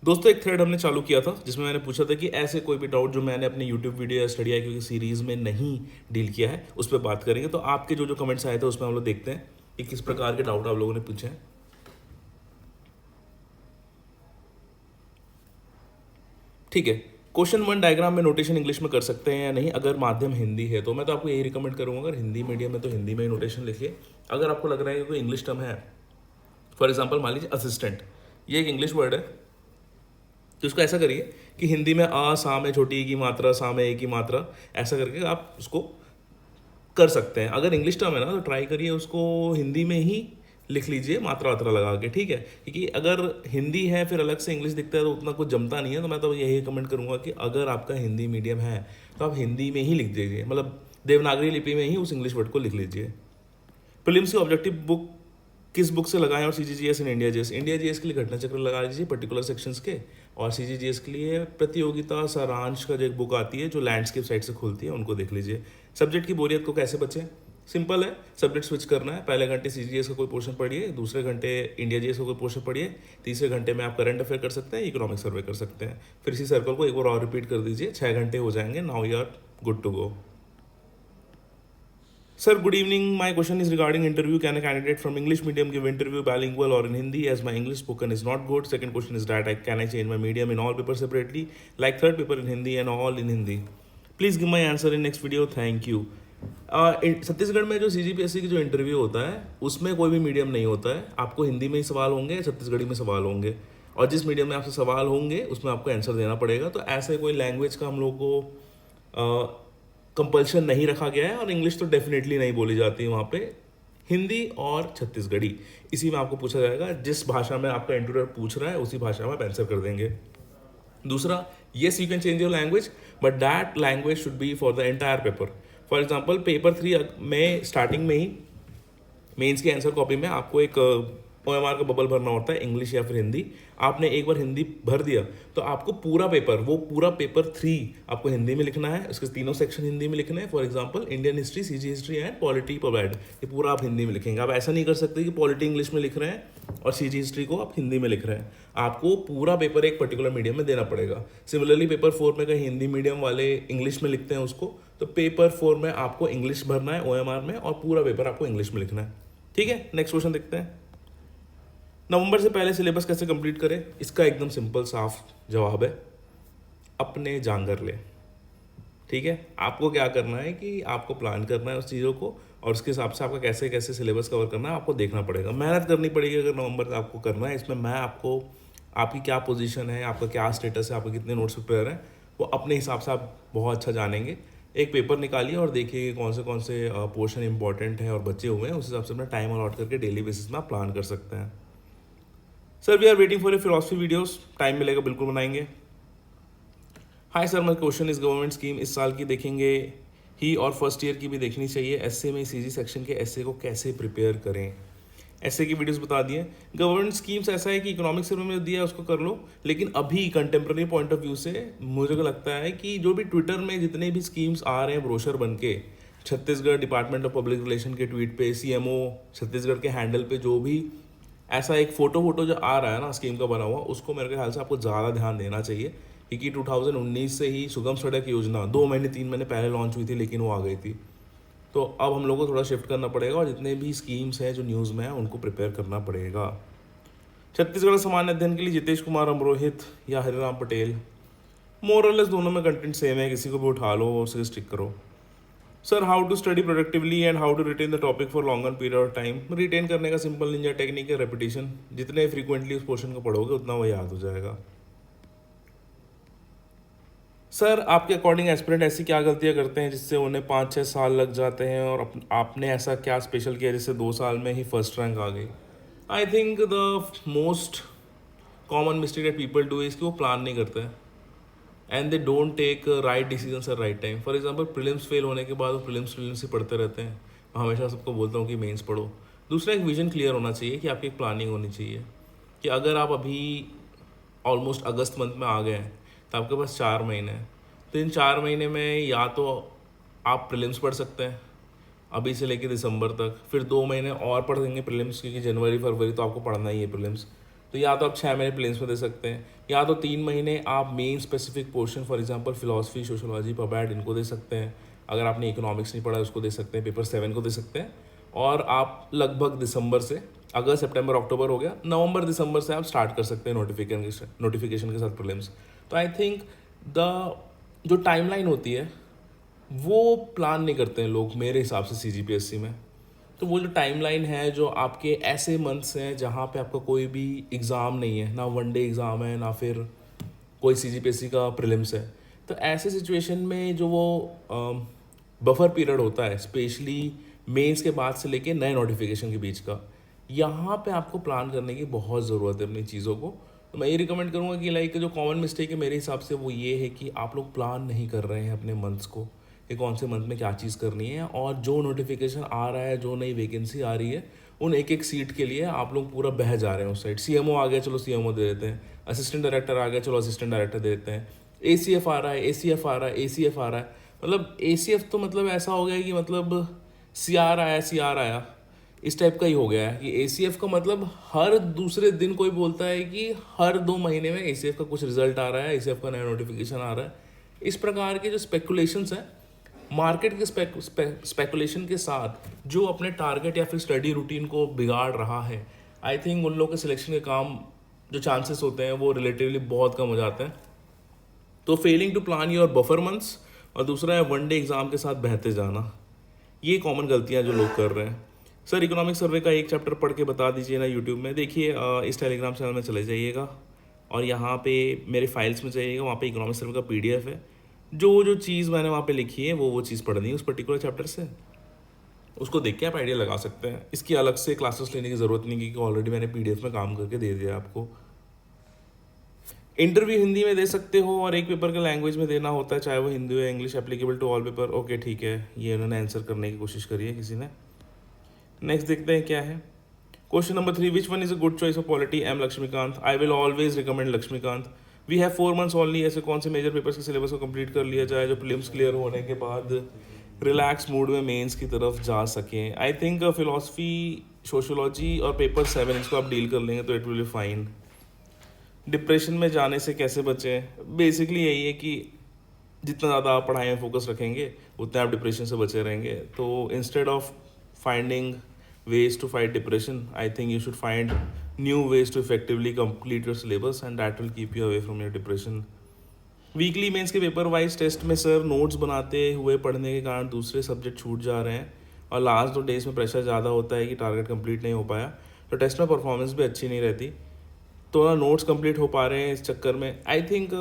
दोस्तों एक थ्रेड हमने चालू किया था जिसमें मैंने पूछा था कि ऐसे कोई भी डाउट जो मैंने अपने यूट्यूब वीडियो या स्टडी आई की सीरीज़ में नहीं डील किया है उस पर बात करेंगे। तो आपके जो जो कमेंट्स आए थे उसमें हम लोग देखते हैं कि किस प्रकार के डाउट आप लोगों ने पूछे हैं। ठीक है। क्वेश्चन 1, डायग्राम में नोटेशन इंग्लिश में कर सकते हैं या नहीं अगर माध्यम हिंदी है? तो मैं तो आपको यही रिकमेंड करूंगा, अगर हिंदी मीडियम है तो हिंदी में ही नोटेशन लिखिए। अगर आपको लग रहा है कि कोई इंग्लिश टर्म है, फॉर एग्जाम्पल मान लीजिए असिस्टेंट, ये एक इंग्लिश वर्ड है, तो इसको ऐसा करिए कि हिंदी में आ सा में छोटी ई की मात्रा, सा में ए की मात्रा, ऐसा करके आप उसको कर सकते हैं। अगर इंग्लिश टर्म है ना तो ट्राई करिए उसको हिंदी में ही लिख लीजिए, मात्रा वात्रा लगा के, ठीक है। क्योंकि अगर हिंदी है फिर अलग से इंग्लिश दिखता है तो उतना कुछ जमता नहीं है। तो मैं तो यही कमेंट करूंगा कि अगर आपका हिंदी मीडियम है तो आप हिंदी में ही लिख दीजिए, मतलब देवनागरी लिपि में ही उस इंग्लिश वर्ड को लिख लीजिए। प्रीलिम्स की ऑब्जेक्टिव बुक किस बुक से लगाएं और CGGS and India GS? India GS के लिए घटना चक्र लगा लीजिए पर्टिकुलर सेक्शंस के, और सीजीजीएस के लिए प्रतियोगिता सारांश का जो एक बुक आती है जो लैंडस्केप साइट से खुलती है, उनको देख लीजिए। सब्जेक्ट की बोरियत को कैसे बचें? सिंपल है, सब्जेक्ट स्विच करना है। पहले घंटे सीजीजीएस का कोई पोर्शन पढ़िए, दूसरे घंटे इंडिया जीएस का कोई पोर्शन पढ़िए, तीसरे घंटे में आप करंट अफेयर कर सकते हैं, इकोनॉमिक सर्वे कर सकते हैं। फिर इसी सर्कल को एक बार और रिपीट कर दीजिए, 6 घंटे हो जाएंगे। Now you are good to go. Sir, good evening. My question is regarding interview. Can a candidate from English medium give interview bilingual or in Hindi, as my English spoken is not good? Second question is that can I change my medium in all papers separately, like third paper in Hindi and all in Hindi? Please give my answer in next video. Thank you. Chhattisgarh में जो CGPSC की जो interview होता है उसमें कोई भी medium नहीं होता है। आपको हिंदी में ही सवाल होंगे, छत्तीसगढ़ी में सवाल होंगे, और जिस मीडियम में आपसे सवाल होंगे उसमें आपको आंसर देना पड़ेगा। तो ऐसे कोई लैंग्वेज का हम लोग को कंपल्शन नहीं रखा गया है, और इंग्लिश तो डेफिनेटली नहीं बोली जाती है वहाँ पे। हिंदी और छत्तीसगढ़ी इसी में आपको पूछा जाएगा। जिस भाषा में आपका इंटरव्यूअर पूछ रहा है उसी भाषा में आप आंसर कर देंगे। दूसरा, yes you can change your language but that language should be for the entire paper. For example paper 3 में स्टार्टिंग में ही मेंस की आंसर कॉपी में आपको एक OMR का बबल भरना होता है, इंग्लिश या फिर हिंदी। आपने एक बार हिंदी भर दिया तो आपको पूरा पेपर, वो पूरा पेपर 3 आपको हिंदी में लिखना है। उसके तीनों सेक्शन हिंदी में लिखने हैं। For example Indian history, CG history and polity provide, ये पूरा आप हिंदी में लिखेंगे। आप ऐसा नहीं कर सकते कि पॉलिटी इंग्लिश में लिख रहे हैं और सीजी हिस्ट्री को आप हिंदी में लिख रहे हैं। आपको पूरा पेपर एक पर्टिकुलर मीडियम में देना पड़ेगा। सिमिलरली पेपर 4 में कहीं हिंदी मीडियम वाले इंग्लिश में लिखते हैं उसको, तो पेपर 4 में आपको इंग्लिश भरना है OMR में, और पूरा पेपर आपको इंग्लिश में लिखना है। ठीक है, नेक्स्ट क्वेश्चन देखते हैं। नवंबर से पहले सिलेबस कैसे कंप्लीट करें? इसका एकदम सिंपल साफ जवाब है, अपने जांगर ले। ठीक है, आपको क्या करना है कि आपको प्लान करना है उस चीज़ों को, और उसके हिसाब से आपका कैसे कैसे सिलेबस कवर करना है आपको देखना पड़ेगा। मेहनत करनी पड़ेगी अगर नवंबर तक आपको करना है। इसमें मैं आपको, आपकी क्या पोजीशन है, आपका क्या स्टेटस है, आपके कितने नोट्स प्रिपेयर हैं, वो अपने हिसाब से आप बहुत अच्छा जानेंगे। एक पेपर निकालिए और देखिए कौन से पोर्शन इंपॉर्टेंट है और बचे हुए हैं, उस हिसाब से अपना टाइम अलॉट करके डेली बेसिस में आप प्लान कर सकते हैं। Sir we are waiting for a philosophy videos, time मिलेगा बिल्कुल बनाएंगे। Hi sir, my question is government scheme इस साल की देखेंगे ही और फर्स्ट ईयर की भी देखनी चाहिए। एसए में सीजी सेक्शन के एसए को कैसे प्रिपेयर करें? एसए की वीडियोस बता दिए। गवर्नमेंट स्कीम्स ऐसा है कि इकोनॉमिक सर्वे में दिया है उसको कर लो, लेकिन अभी कंटेम्प्रेरी पॉइंट ऑफ व्यू से मुझे को लगता है कि जो भी ट्विटर में जितने भी स्कीम्स आ रहे हैं ब्रोशर बन के, Chhattisgarh department of public relation के ट्वीट पे, CMO छत्तीसगढ़ के हैंडल पे जो भी ऐसा एक फोटो जो आ रहा है ना स्कीम का बना हुआ, उसको मेरे ख्याल से आपको ज़्यादा ध्यान देना चाहिए। क्योंकि 2019 से ही सुगम सड़क योजना 2 महीने 3 महीने पहले लॉन्च हुई थी, लेकिन वो आ गई थी। तो अब हम लोग को थोड़ा शिफ्ट करना पड़ेगा, और जितने भी स्कीम्स हैं जो न्यूज़ में हैं उनको प्रिपेयर करना पड़ेगा। छत्तीसगढ़ सामान्य अध्ययन के लिए जितेश कुमार अमरोहित या हरिराम पटेल, मोरलेस दोनों में कंटेंट सेम है, किसी को भी उठा लो और उसे स्टिक करो। Sir how to study productively and how to retain the topic for longer period of time? Retain करने का सिंपल निंजा टेक्निक है रेपिटेशन। जितने फ्रीक्वेंटली उस पोर्शन को पढ़ोगे उतना वो याद हो जाएगा। सर आपके अकॉर्डिंग एस्पिरेंट ऐसी क्या गलतियां करते हैं जिससे उन्हें 5-6 साल लग जाते हैं, और आपने ऐसा क्या स्पेशल किया जिससे 2 साल में ही फर्स्ट रैंक आ गई? I think the most common mistake that people do is कि वो प्लान नहीं करते हैं, and they don't take right decision at right time. For example prelims fail होने के बाद वो प्रीलिम्स ही पढ़ते रहते हैं। मैं हमेशा सबको बोलता हूँ कि मेंस पढ़ो। दूसरा, एक विजन क्लियर होना चाहिए कि आपकी एक प्लानिंग होनी चाहिए कि अगर आप अभी ऑलमोस्ट अगस्त मंथ में आ गए हैं तो आपके पास 4 महीने हैं। तो इन 4 महीने में या तो आप प्रीलिम्स पढ़ सकते हैं अभी से लेकर दिसंबर तक, फिर 2 महीने और पढ़ देंगे प्रीलिम्स, क्योंकि जनवरी फरवरी तो आपको पढ़ना ही है प्रीलिम्स। तो या तो आप 6 महीने प्रीलिम्स में दे सकते हैं, या तो 3 महीने आप main specific portion for example philosophy, sociology, pubad इनको दे सकते हैं। अगर आपने इकोनॉमिक्स नहीं पढ़ा उसको दे सकते हैं, पेपर 7 को दे सकते हैं। और आप लगभग दिसंबर से, अगस्त सितंबर अक्टूबर हो गया, नवंबर दिसंबर से आप स्टार्ट कर सकते हैं नोटिफिकेशन के साथ प्रीलिम्स। तो आई थिंक द जो टाइमलाइन होती है वो प्लान नहीं करते हैं लोग मेरे हिसाब से CGPSC में। तो वो जो टाइमलाइन है, जो आपके ऐसे मंथ्स हैं जहाँ पे आपका कोई भी एग्ज़ाम नहीं है, ना वनडे एग्ज़ाम है ना फिर कोई CGPSC का प्रीलिम्स है, तो ऐसे सिचुएशन में जो वो बफर पीरियड होता है स्पेशली मेंस के बाद से लेके नए नोटिफिकेशन के बीच का, यहाँ पे आपको प्लान करने की बहुत ज़रूरत है अपनी चीज़ों को। तो मैं ये रिकमेंड करूँगा कि लाइक जो कॉमन मिस्टेक है मेरे हिसाब से वो ये है कि आप लोग प्लान नहीं कर रहे हैं अपने मंथ्स को कि कौन से मंथ में क्या चीज़ करनी है, और जो नोटिफिकेशन आ रहा है, जो नई वैकेंसी आ रही है, उन एक एक सीट के लिए आप लोग पूरा बह जा रहे हैं उस साइड। CMO आ गया, चलो CMO दे देते हैं, असिस्टेंट डायरेक्टर आ गया, चलो असिस्टेंट डायरेक्टर दे देते हैं, ACF आ रहा है, ACF आ रहा है, ACF आ रहा है। मतलब ACF तो मतलब ऐसा हो गया है कि मतलब CR आया, CR आया, इस टाइप का ही हो गया है कि ACF का मतलब हर दूसरे दिन कोई बोलता है कि हर 2 महीने में ACF का कुछ रिजल्ट आ रहा है, ACF का नया नोटिफिकेशन आ रहा है। इस प्रकार के जो स्पेकुलेशंस हैं, मार्केट के स्पेकुलेशन के साथ जो अपने टारगेट या फिर स्टडी रूटीन को बिगाड़ रहा है, आई थिंक उन लोगों के सिलेक्शन के काम जो चांसेस होते हैं वो रिलेटिवली बहुत कम हो जाते हैं। तो failing to plan your buffer months, और दूसरा है वनडे एग्जाम के साथ बहते जाना, ये कॉमन गलतियां जो लोग कर रहे हैं। सर इकोनॉमिक सर्वे का एक चैप्टर पढ़ के बता दीजिए ना यूट्यूब में। देखिए इस टेलीग्राम चैनल में चले जाइएगा और यहाँ पे मेरे फाइल्स में जाइएगा, वहाँ पे इकोनॉमिक सर्वे का PDF है। जो चीज़ मैंने वहाँ पे लिखी है वो चीज़ पढ़नी है उस पर्टिकुलर चैप्टर से, उसको देख के आप आइडिया लगा सकते हैं। इसकी अलग से क्लासेस लेने की ज़रूरत नहीं, क्योंकि ऑलरेडी मैंने PDF में काम करके दे दिया आपको। इंटरव्यू हिंदी में दे सकते हो और एक पेपर के लैंग्वेज में देना होता है, चाहे वो हिंदी हो English, applicable to all paper. Okay ठीक है, ये उन्होंने आंसर करने की कोशिश करी है किसी ने। नेक्स्ट देखते हैं क्या है। Question number 3, which one is a good choice of polity? M Laxmikanth. I will always recommend Laxmikanth. We have 4 months only. ऐसे कौन से मेजर पेपर्स के सिलेबस को कंप्लीट कर लिया जाए जो प्रीलिम्स क्लियर होने के बाद रिलैक्स मूड में मेंस की तरफ जा सकें? आई थिंक फिलोसफी, सोशोलॉजी और पेपर 7 इसको आप डील कर लेंगे तो it will be fine. Depression में जाने से कैसे बचें? बेसिकली यही है कि जितना ज़्यादा आप पढ़ाई में फोकस रखेंगे उतने आप डिप्रेशन से बचे रहेंगे। तो instead of finding ways to fight depression, I think you should find new ways to effectively complete your syllabus and that will keep you away from your depression. Weekly mains के paper wise test में sir notes बनाते हुए पढ़ने के कारण दूसरे subject छूट जा रहे हैं और लास्ट 2 days में प्रेशर ज़्यादा होता है कि टारगेट कंप्लीट नहीं हो पाया, तो टेस्ट में परफॉर्मेंस भी अच्छी नहीं रहती, तो ना नोट्स कंप्लीट हो पा रहे हैं इस चक्कर में। आई थिंक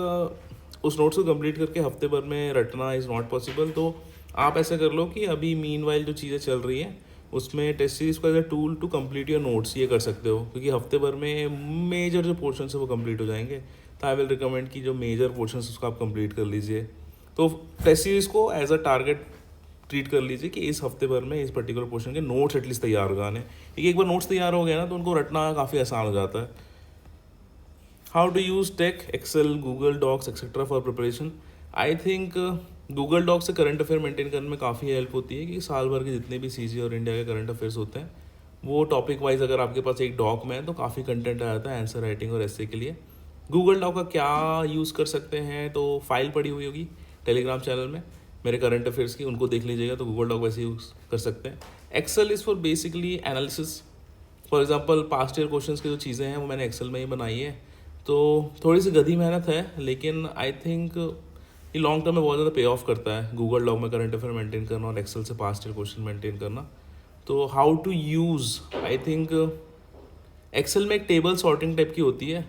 उस नोट्स को कंप्लीट करके हफ्ते भर में रटना इज़ नॉट पॉसिबल। तो आप ऐसा कर लो कि अभी मीनवाइल जो चीज़ें चल रही हैं उसमें टेस्ट सीरीज को as a tool to complete your notes ये कर सकते हो, क्योंकि हफ्ते भर में मेजर जो पोर्शन है वो कंप्लीट हो जाएंगे। तो आई विल रिकमेंड कि जो मेजर पोर्शन है उसको आप कंप्लीट कर लीजिए। तो टेस्ट सीरीज को एज अ टारगेट ट्रीट कर लीजिए कि इस हफ्ते भर में इस पर्टिकुलर पोर्शन के नोट्स एटलीस्ट तैयार हो जाने, क्योंकि एक बार नोट्स तैयार हो गया ना तो उनको रटना काफ़ी आसान हो जाता है। How to use tech, excel, Google docs etcetera for preparation? I think Google doc से करंट अफेयर मेंटेन करने में काफ़ी हेल्प होती है, कि साल भर के जितने भी CG और इंडिया के करंट अफेयर्स होते हैं वो टॉपिक वाइज अगर आपके पास एक डॉक में है तो काफ़ी कंटेंट आ जाता है आंसर राइटिंग और ऐसे के लिए। गूगल डॉक का क्या यूज़ कर सकते हैं, तो फाइल पड़ी हुई होगी टेलीग्राम चैनल में मेरे करंट अफेयर्स की, उनको देख लीजिएगा, तो गूगल डॉक वैसे यूज़ कर सकते हैं। Excel is for basically analysis. For example past year question की जो चीज़ें हैं वो मैंने एक्सेल में ही बनाई है, तो थोड़ी सी गधी मेहनत है, लेकिन आई थिंक ये लॉन्ग टर्म में बहुत ज़्यादा पे ऑफ करता है गूगल डॉक में करंट अफेयर मेंटेन करना और एक्सेल से पास्ट ईयर क्वेश्चन मेंटेन करना। तो how to use, I think excel में एक टेबल सॉर्टिंग टाइप की होती है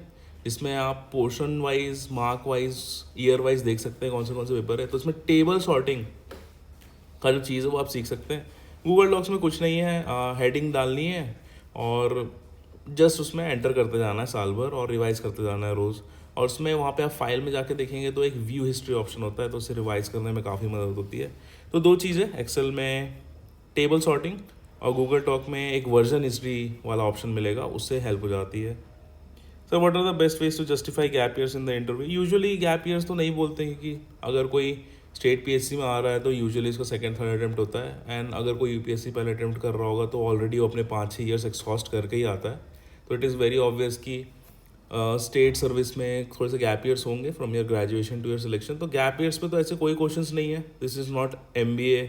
जिसमें आप portion wise, mark wise, year wise देख सकते हैं कौन से पेपर है, तो इसमें टेबल सॉर्टिंग का जो चीज़ है वो आप सीख सकते हैं। गूगल डॉक्स में कुछ नहीं है, हेडिंग डालनी है और जस्ट उसमें एंटर करते जाना है साल भर और रिवाइज करते जाना है रोज़, और उसमें वहाँ पे आप फाइल में जाके देखेंगे तो एक व्यू हिस्ट्री ऑप्शन होता है, तो उसे रिवाइज करने में काफ़ी मदद होती है। तो 2 चीज़ें, एक्सेल में टेबल सॉर्टिंग और गूगल डॉक में एक वर्जन हिस्ट्री वाला ऑप्शन मिलेगा, उससे हेल्प हो जाती है। Sir what are the best ways to justify gap years in the interview? Usually gap years तो नहीं बोलते हैं, कि अगर कोई स्टेट PSC में आ रहा है तो यूजुअली इसका 2nd-3rd अटैम्प्ट होता है, एंड अगर कोई UPSC पहले अटैम्प्ट कर रहा होगा तो ऑलरेडी वो अपने 5-6 ईयर्स एक्सहॉस्ट करके ही आता है। तो इट इज़ वेरी ऑब्वियस कि स्टेट सर्विस में थोड़े से गैप ईयर्स होंगे from your graduation to your selection. तो गैप ईयर्स पे तो ऐसे कोई क्वेश्चंस नहीं है। दिस इज़ नॉट MBA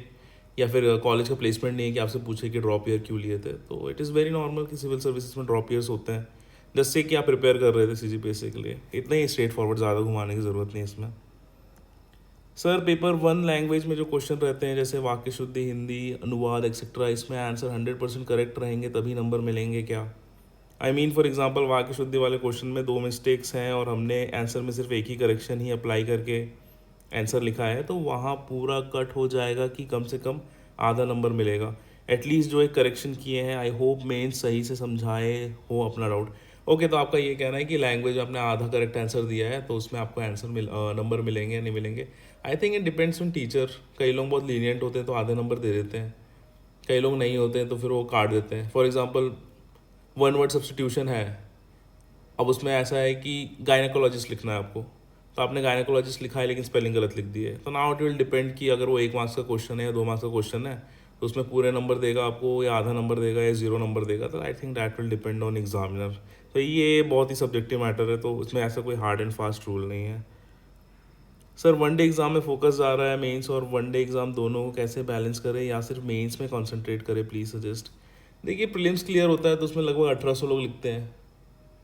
या फिर कॉलेज का प्लेसमेंट नहीं है कि आपसे पूछे कि ड्रॉप ईयर क्यों लिए थे। तो इट इज़ वेरी नॉर्मल कि सिविल सर्विसेज में ड्रॉप ईयर्स होते हैं। जैसे कि आप प्रिपेयर कर रहे थे CGPSC के लिए, इतना ही स्ट्रेट फॉरवर्ड, ज़्यादा घुमाने की ज़रूरत नहीं है इसमें। सर पेपर 1 लैंग्वेज में जो क्वेश्चन रहते हैं जैसे वाक्य शुद्धि, हिंदी, अनुवाद एक्सेट्रा, इसमें आंसर 100% करेक्ट रहेंगे तभी नंबर मिलेंगे क्या? आई मीन फॉर एग्जांपल वाक्य शुद्धि वाले क्वेश्चन में 2 मिस्टेक्स हैं और हमने आंसर में सिर्फ एक ही करेक्शन ही अप्लाई करके आंसर लिखा है, तो वहाँ पूरा कट हो जाएगा कि कम से कम आधा नंबर मिलेगा। एटलीस्ट जो एक करेक्शन किए हैं, आई होप मेंस सही से समझाए हो अपना डाउट। ओके, तो आपका ये कहना है कि लैंग्वेज में आपने आधा करेक्ट आंसर दिया है तो उसमें आपको नंबर मिलेंगे या नहीं मिलेंगे? I think it depends on teacher. कई लोग बहुत लीनियंट होते हैं तो आधे नंबर दे देते हैं, कई लोग नहीं होते हैं तो फिर वो काट देते हैं। फॉर एग्जाम्पल 1 वर्ड सब्स्टिट्यूशन है, अब उसमें ऐसा है कि गायनेकोलॉजिस्ट लिखना है आपको, तो आपने गायनेकोलॉजिस्ट लिखा है लेकिन स्पेलिंग गलत लिख दी है। तो नाउ इट विल डिपेंड कि अगर वो 1 मार्क्स का क्वेश्चन है या 2 मार्क्स का क्वेश्चन है तो उसमें पूरे नंबर देगा आपको या आधा नंबर देगा या 0 नंबर देगा। तो I think that will depend on examiner. तो ये बहुत ही सब्जेक्टिव मैटर है, तो उसमें ऐसा कोई हार्ड एंड फास्ट रूल नहीं है। सर 1 डे एग्ज़ाम में फोकस जा रहा है मेंस और 1 डे एग्ज़ाम दोनों को कैसे बैलेंस करें या सिर्फ मेंस में कंसंट्रेट करें, प्लीज़ सजेस्ट। देखिए प्रीलिम्स क्लियर होता है तो उसमें लगभग 1800 लोग लिखते हैं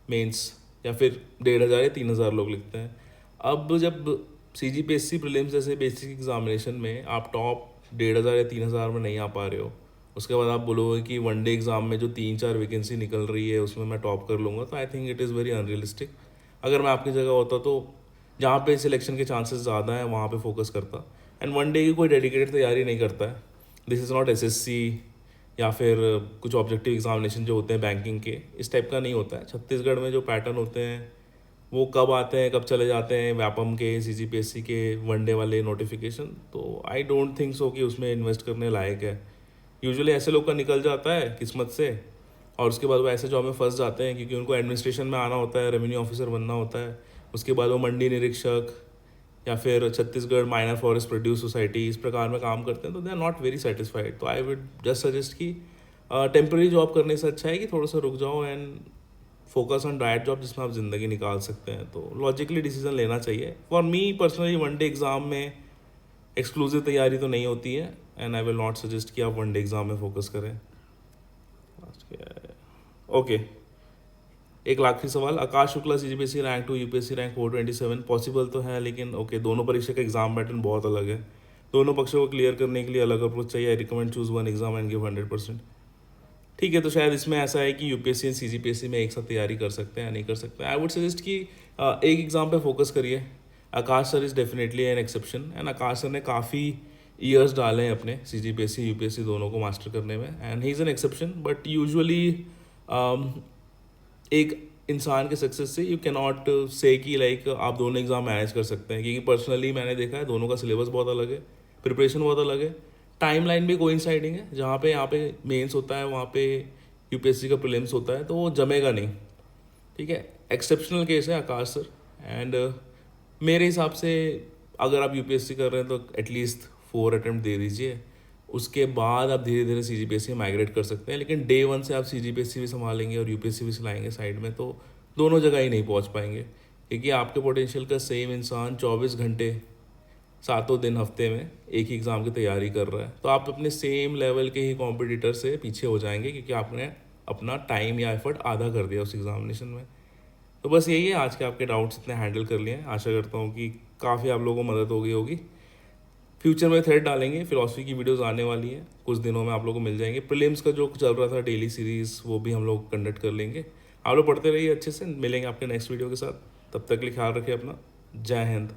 मेंस, या फिर 1500 या 3000 लोग लिखते हैं। अब जब CGPSC प्रीलिम्स जैसे बेसिक एग्जामिनेशन में आप टॉप 1500 या 3000 में नहीं आ पा रहे हो, उसके बाद आप बोलोगे कि 1 डे एग्ज़ाम में जो 3-4 वैकेंसी निकल रही है उसमें मैं टॉप कर लूँगा, तो I think it is very unrealistic. अगर मैं आपकी जगह होता तो जहाँ पे सिलेक्शन के चांसेस ज़्यादा हैं वहाँ पे फोकस करता। एंड 1 डे की कोई डेडिकेटेड तैयारी नहीं करता है। दिस इज़ नॉट SSC या फिर कुछ ऑब्जेक्टिव एग्जामिनेशन जो होते हैं बैंकिंग के, इस टाइप का नहीं होता है। छत्तीसगढ़ में जो पैटर्न होते हैं वो कब आते हैं कब चले जाते हैं, व्यापम के, CGPSC के 1 डे वाले नोटिफिकेशन, तो आई डोंट थिंक सो कि उसमें इन्वेस्ट करने लायक है। यूजुअली ऐसे लोग का निकल जाता है किस्मत से और उसके बाद वो ऐसे जॉब में फंस जाते हैं क्योंकि उनको एडमिनिस्ट्रेशन में आना होता है, रेवेन्यू ऑफिसर बनना होता है, उसके बाद वो मंडी निरीक्षक या फिर Chhattisgarh minor forest produce society इस प्रकार में काम करते हैं, तो they are not very satisfied. तो आई वुड जस्ट सजेस्ट कि टेम्प्रेरी जॉब करने से अच्छा है कि थोड़ा सा रुक जाओ and focus on direct job जिसमें आप ज़िंदगी निकाल सकते हैं। तो लॉजिकली डिसीजन लेना चाहिए। For me personally 1 day exam में एक्सक्लूसिव तैयारी तो नहीं होती है and I will not suggest कि आप 1 डे एग्ज़ाम में फोकस करें। ओके, एक आखिरी सवाल, Akash Shukla CGPSC rank 2 UPSC rank 427 possible तो है, लेकिन ओके दोनों परीक्षा का एग्जाम पैटर्न बहुत अलग है, दोनों पक्षों को क्लियर करने के लिए अलग अप्रोच चाहिए। I recommend choose 1 exam and give 100%। ठीक है, तो शायद इसमें ऐसा है कि UPSC एंड CGPSC में एक साथ तैयारी कर सकते हैं या नहीं कर सकते हैं। आई वुड सजेस्ट कि एक एग्ज़ाम पे फोकस करिए। Akash sir is definitely an exception and Akash sir ने काफ़ी ईयर्स डाले हैं अपने CGPSC UPSC दोनों को मास्टर करने में and he is an exception. But usually एक इंसान के सक्सेस से यू कैन नॉट से कि लाइक आप दोनों एग्ज़ाम मैनेज कर सकते हैं, क्योंकि पर्सनली मैंने देखा है दोनों का सिलेबस बहुत अलग है, प्रिपरेशन बहुत अलग है, टाइम लाइन भी कोइंसाइडिंग है। जहाँ पे यहाँ पे मेंस होता है वहाँ पे UPSC का प्रीलिम्स होता है, तो वो जमेगा नहीं। ठीक है, एक्सेप्शनल केस है आकाश सर एंड मेरे हिसाब से अगर आप UPSC कर रहे हैं तो एटलीस्ट 4 अटैम्प्ट दे दीजिए, उसके बाद आप धीरे धीरे CGPSC में माइग्रेट कर सकते हैं। लेकिन डे 1 से आप CGPSC भी संभालेंगे और UPSC भी चलाएंगे साइड में, तो दोनों जगह ही नहीं पहुंच पाएंगे, क्योंकि आपके पोटेंशियल का सेम इंसान 24 घंटे 7 दिन हफ्ते में एक ही एग्ज़ाम की तैयारी कर रहा है, तो आप अपने सेम लेवल के ही कॉम्पिटिटर से पीछे हो जाएंगे, क्योंकि आपने अपना टाइम या एफर्ट आधा कर दिया उस एग्जामिनेशन में। तो बस यही है, आज के आपके डाउट्स इतने हैंडल कर लिए हैं। आशा करता हूँ कि काफ़ी आप लोगों को मदद हो गई होगी। फ्यूचर में थ्रेड डालेंगे, फिलॉसफी की वीडियोस आने वाली हैं, कुछ दिनों में आप लोगों को मिल जाएंगे। प्रीलिम्स का जो चल रहा था डेली सीरीज़ वो भी हम लोग कंडक्ट कर लेंगे। आप लोग पढ़ते रहिए अच्छे से, मिलेंगे आपके नेक्स्ट वीडियो के साथ। तब तक के लिए ख्याल रखिए अपना। जय हिंद।